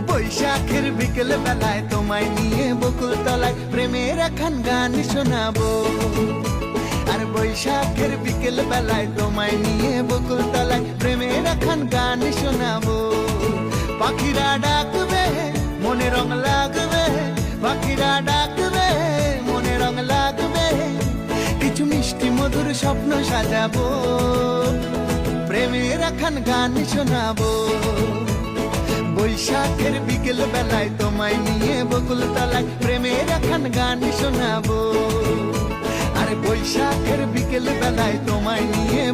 বৈশাখের বিকেল বেলায় তোমায় নিয়ে বকুল তলায় প্রেমের একখান গান শোনাবো। আর বৈশাখের বিকেল বেলায় তোমায় নিয়ে বকুল তলায় প্রেমের একখান গান শোনাবো। পাখিরা ডাকবে মনে রং লাগবে, পাখিরা ডাকবে মনে রং লাগবে, কিছু মিষ্টি মধুর স্বপ্ন সাজাবো, প্রেমের একখান গান শোনাবো। বৈশাখের বিকেল বেলায় তোমায় নিয়ে বকুল তলায় প্রেমের একখান গান শোনাবো। আর বৈশাখের বিকেল বেলায় তোমায় নিয়ে